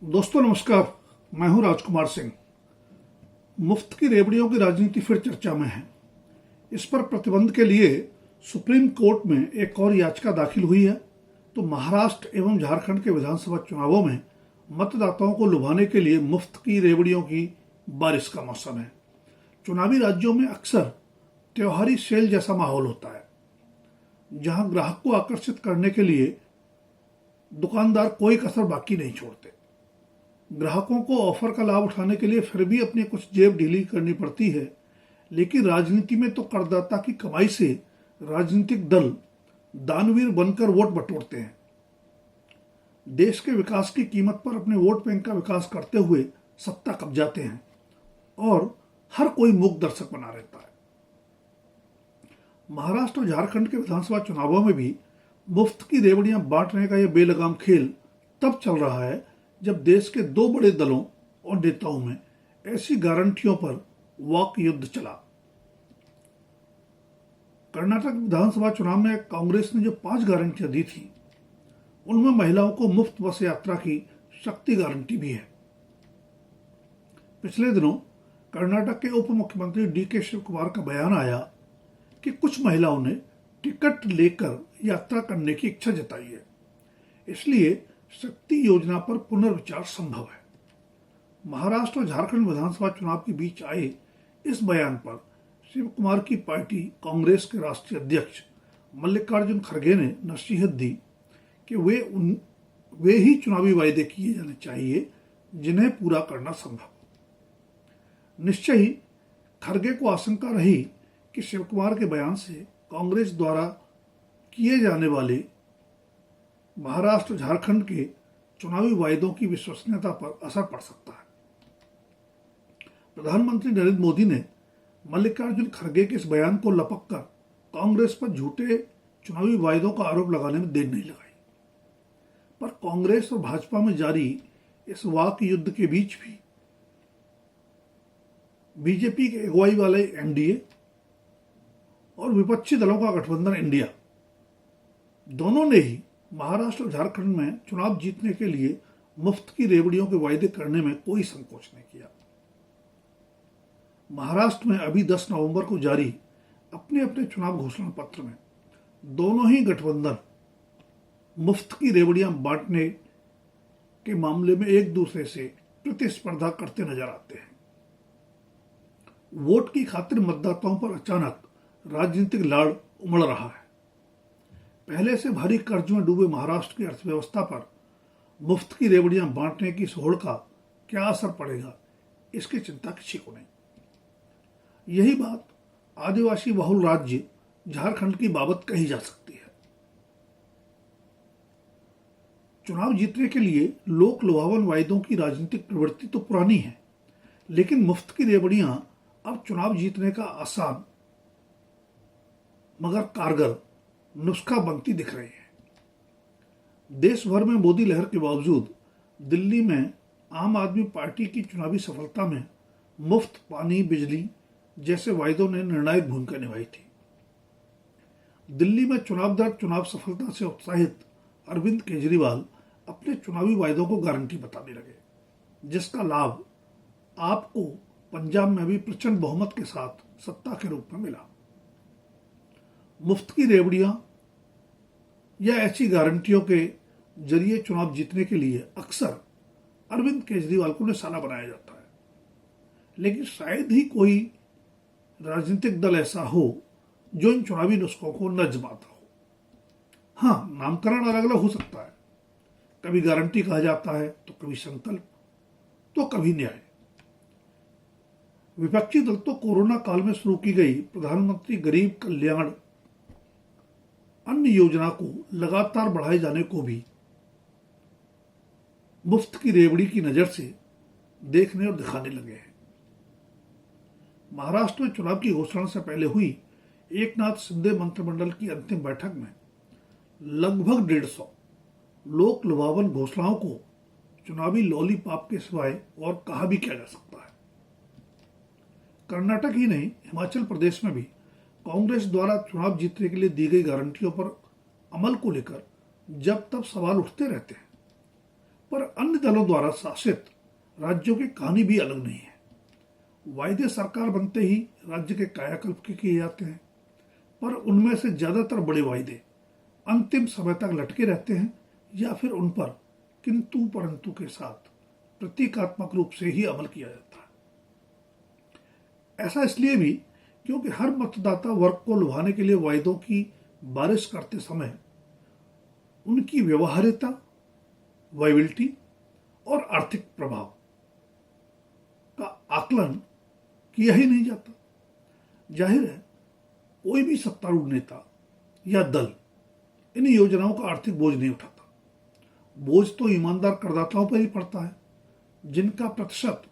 दोस्तों नमस्कार। मैं हूं राजकुमार सिंह। मुफ्त की रेवड़ियों की राजनीति फिर चर्चा में है। इस पर प्रतिबंध के लिए सुप्रीम कोर्ट में एक और याचिका दाखिल हुई है। तो महाराष्ट्र एवं झारखंड के विधानसभा चुनावों में मतदाताओं को लुभाने के लिए मुफ्त की रेवड़ियों की बारिश का मौसम है। चुनावी राज्यों में अक्सर त्योहारी सेल जैसा माहौल होता है, जहां ग्राहक को आकर्षित करने के लिए दुकानदार कोई कसर बाकी नहीं छोड़ते। ग्राहकों को ऑफर का लाभ उठाने के लिए फिर भी अपनी कुछ जेब ढीली करनी पड़ती है, लेकिन राजनीति में तो करदाता की कमाई से राजनीतिक दल दानवीर बनकर वोट बटोरते हैं। देश के विकास की कीमत पर अपने वोट बैंक का विकास करते हुए सत्ता कब्जाते हैं और हर कोई मूक दर्शक बना रहता है। महाराष्ट्र और झारखंड के विधानसभा चुनावों में भी मुफ्त की रेवड़ियां बांटने का यह बेलगाम खेल तब चल रहा है जब देश के दो बड़े दलों और नेताओं में ऐसी गारंटियों पर वाक युद्ध चला। कर्नाटक विधानसभा चुनाव में कांग्रेस ने जो 5 गारंटियां दी थी, उनमें महिलाओं को मुफ्त बस यात्रा की शक्ति गारंटी भी है। पिछले दिनों कर्नाटक के उप मुख्यमंत्री डीके शिव कुमार का बयान आया कि कुछ महिलाओं ने टिकट लेकर यात्रा करने की इच्छा जताई है, इसलिए शक्ति योजना पर पुनर्विचार संभव है। महाराष्ट्र और झारखंड विधानसभा चुनाव के बीच आए इस बयान पर शिव कुमार की पार्टी कांग्रेस के राष्ट्रीय अध्यक्ष मल्लिकार्जुन खड़गे ने नसीहत दी कि वे ही चुनावी वायदे किए जाने चाहिए जिन्हें पूरा करना संभव हो। निश्चय ही खड़गे को आशंका रही कि शिव कुमार के बयान से कांग्रेस द्वारा किए जाने वाले महाराष्ट्र झारखंड के चुनावी वायदों की विश्वसनीयता पर असर पड़ सकता है। प्रधानमंत्री नरेंद्र मोदी ने मल्लिकार्जुन खड़गे के इस बयान को लपककर कांग्रेस पर झूठे चुनावी वायदों का आरोप लगाने में देर नहीं लगाई, पर कांग्रेस और भाजपा में जारी इस वाक युद्ध के बीच भी बीजेपी के अगुवाई वाले एनडीए और विपक्षी दलों का गठबंधन इंडिया, दोनों ने ही महाराष्ट्र और झारखंड में चुनाव जीतने के लिए मुफ्त की रेवड़ियों के वायदे करने में कोई संकोच नहीं किया। महाराष्ट्र में अभी 10 नवंबर को जारी अपने अपने चुनाव घोषणा पत्र में दोनों ही गठबंधन मुफ्त की रेवड़ियां बांटने के मामले में एक दूसरे से प्रतिस्पर्धा करते नजर आते हैं। वोट की खातिर मतदाताओं पर अचानक राजनीतिक लाड़ उमड़ रहा है। पहले से भारी कर्ज में डूबे महाराष्ट्र की अर्थव्यवस्था पर मुफ्त की रेवड़ियां बांटने की इस होड़ का क्या असर पड़ेगा, इसकी चिंता किसी को नहीं। यही बात आदिवासी बहुल राज्य झारखंड की बाबत कही जा सकती है। चुनाव जीतने के लिए लोक लुभावन वायदों की राजनीतिक प्रवृत्ति तो पुरानी है, लेकिन मुफ्त की रेवड़ियां अब चुनाव जीतने का आसान मगर कारगर नुस्खा बनती दिख रही है। देश भर में मोदी लहर के बावजूद दिल्ली में आम आदमी पार्टी की चुनावी सफलता में मुफ्त पानी बिजली जैसे वायदों ने निर्णायक भूमिका निभाई थी। दिल्ली में चुनाव दर चुनाव सफलता से उत्साहित अरविंद केजरीवाल अपने चुनावी वायदों को गारंटी बताने लगे, जिसका लाभ आपको पंजाब में भी प्रचंड बहुमत के साथ सत्ता के रूप में मिला। मुफ्त की रेवड़ियां या ऐसी गारंटियों के जरिए चुनाव जीतने के लिए अक्सर अरविंद केजरीवाल को निशाना बनाया जाता है, लेकिन शायद ही कोई राजनीतिक दल ऐसा हो जो इन चुनावी नुस्खों को न आजमाता हो। हाँ, नामकरण अलग अलग हो सकता है, कभी गारंटी कहा जाता है तो कभी संकल्प तो कभी न्याय। विपक्षी दल तो कोरोना काल में शुरू की गई प्रधानमंत्री गरीब कल्याण अन्य योजना को लगातार बढ़ाए जाने को भी मुफ्त की रेवड़ी की नजर से देखने और दिखाने लगे हैं। महाराष्ट्र में चुनाव की घोषणा से पहले हुई एकनाथ शिंदे मंत्रिमंडल की अंतिम बैठक में लगभग 150 लोक लुभावन घोषणाओं को चुनावी लॉलीपॉप के सिवाय और कहा भी किया जा सकता है। कर्नाटक ही नहीं, हिमाचल प्रदेश में भी कांग्रेस द्वारा चुनाव जीतने के लिए दी गई गारंटियों पर अमल को लेकर जब तब सवाल उठते रहते हैं। पर अन्य दलों द्वारा शासित राज्यों की कहानी भी अलग नहीं है। वायदे सरकार बनते ही राज्य के कायाकल्प के किए जाते हैं, पर उनमें से ज्यादातर बड़े वायदे अंतिम समय तक लटके रहते हैं या फिर उन पर किंतु परंतु के साथ प्रतीकात्मक रूप से ही अमल किया जाता है। ऐसा इसलिए भी क्योंकि हर मतदाता वर्ग को लुभाने के लिए वायदों की बारिश करते समय उनकी व्यवहार्यता, वायबिलिटी और आर्थिक प्रभाव का आकलन किया ही नहीं जाता। जाहिर है कोई भी सत्तारूढ़ नेता या दल इन योजनाओं का आर्थिक बोझ नहीं उठाता। बोझ तो ईमानदार करदाताओं पर ही पड़ता है, जिनका प्रतिशत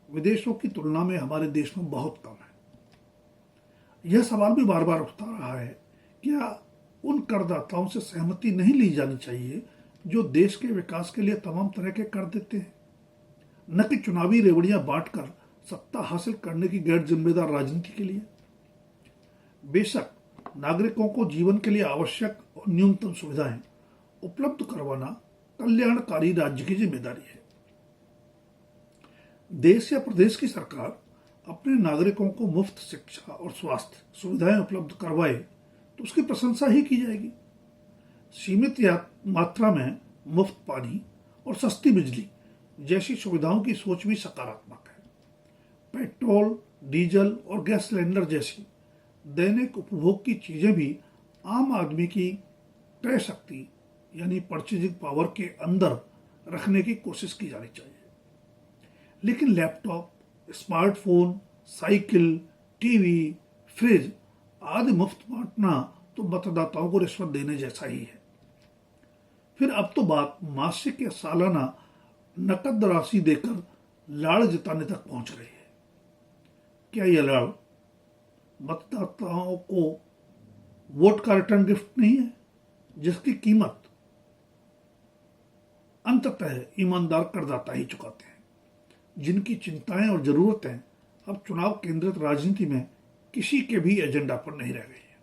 विदेशों की तुलना में हमारे देश में बहुत कम है। यह सवाल भी बार बार उठता रहा है, क्या उन करदाताओं से सहमति नहीं ली जानी चाहिए जो देश के विकास के लिए तमाम तरह के कर देते हैं, न कि चुनावी रेवड़ियां बांटकर सत्ता हासिल करने की गैर जिम्मेदार राजनीति के लिए। बेशक नागरिकों को जीवन के लिए आवश्यक और न्यूनतम सुविधाएं उपलब्ध करवाना कल्याणकारी राज्य की जिम्मेदारी है। देश या प्रदेश की सरकार अपने नागरिकों को मुफ्त शिक्षा और स्वास्थ्य सुविधाएं उपलब्ध करवाए तो उसकी प्रशंसा ही की जाएगी। सीमित मात्रा में मुफ्त पानी और सस्ती बिजली जैसी सुविधाओं की सोच भी सकारात्मक है। पेट्रोल, डीजल और गैस सिलेंडर जैसी दैनिक उपभोग की चीजें भी आम आदमी की क्रय शक्ति यानी परचेजिंग पावर के अंदर रखने की कोशिश की जानी चाहिए। लेकिन laptop, smartphone, cycle, TV, fridge आदि मुफ्त बांटना तो मतदाताओं को रिश्वत देने जैसा ही है। फिर अब तो बात मासिक या सालाना नकद राशि देकर लाड़ जताने तक पहुंच रही है। क्या यह लाड़ मतदाताओं को वोट का रिटर्न गिफ्ट नहीं है, जिसकी कीमत अंततः ईमानदार करदाता ही चुकाते हैं, जिनकी चिंताएं और जरूरतें अब चुनाव केंद्रित राजनीति में किसी के भी एजेंडा पर नहीं रह गई है।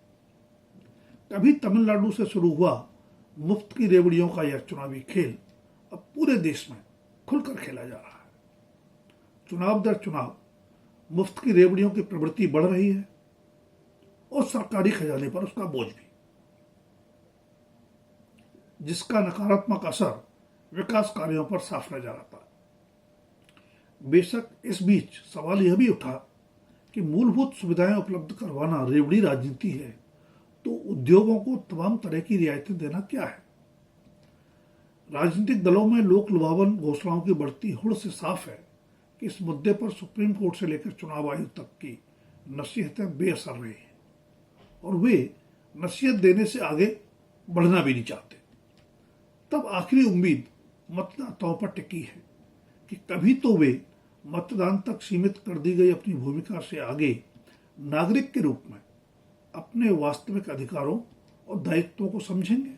कभी तमिलनाडु से शुरू हुआ मुफ्त की रेवड़ियों का यह चुनावी खेल अब पूरे देश में खुलकर खेला जा रहा है। चुनाव दर चुनाव मुफ्त की रेवड़ियों की प्रवृत्ति बढ़ रही है और सरकारी खजाने पर उसका बोझ भी, जिसका नकारात्मक असर विकास कार्यों पर साफ नजर आता है। बेशक इस बीच सवाल यह भी उठा कि मूलभूत सुविधाएं उपलब्ध करवाना रेवड़ी राजनीति है तो उद्योगों को तमाम तरह की रियायतें देना क्या है। राजनीतिक दलों में लोक लुभावन घोषणाओं की बढ़ती होड़ से साफ है कि इस मुद्दे पर सुप्रीम कोर्ट से लेकर चुनाव आयोग तक की नसीहतें बेअसर रही हैं और वे नसीहत देने से आगे बढ़ना भी नहीं चाहते। तब आखिरी उम्मीद मतदाताओं पर टिकी है कि कभी तो वे मतदान तक सीमित कर दी गई अपनी भूमिका से आगे नागरिक के रूप में अपने वास्तविक अधिकारों और दायित्वों को समझेंगे,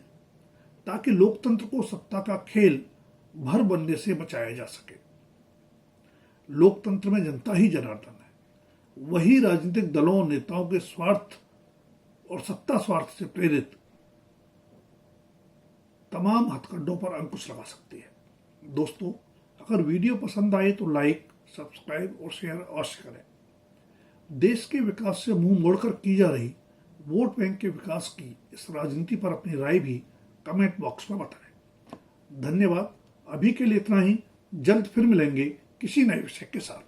ताकि लोकतंत्र को सत्ता का खेल भर बनने से बचाया जा सके। लोकतंत्र में जनता ही जनार्दन है। वही राजनीतिक दलों और नेताओं के स्वार्थ और सत्ता स्वार्थ से प्रेरित तमाम हथकंडों पर अंकुश लगा सकती है। दोस्तों, अगर वीडियो पसंद आए तो लाइक, सब्सक्राइब और शेयर अवश्य करें। देश के विकास से मुंह मोड़कर की जा रही वोट बैंक के विकास की इस राजनीति पर अपनी राय भी कमेंट बॉक्स में बताएं। धन्यवाद। अभी के लिए इतना ही। जल्द फिर मिलेंगे किसी नए विषय के साथ।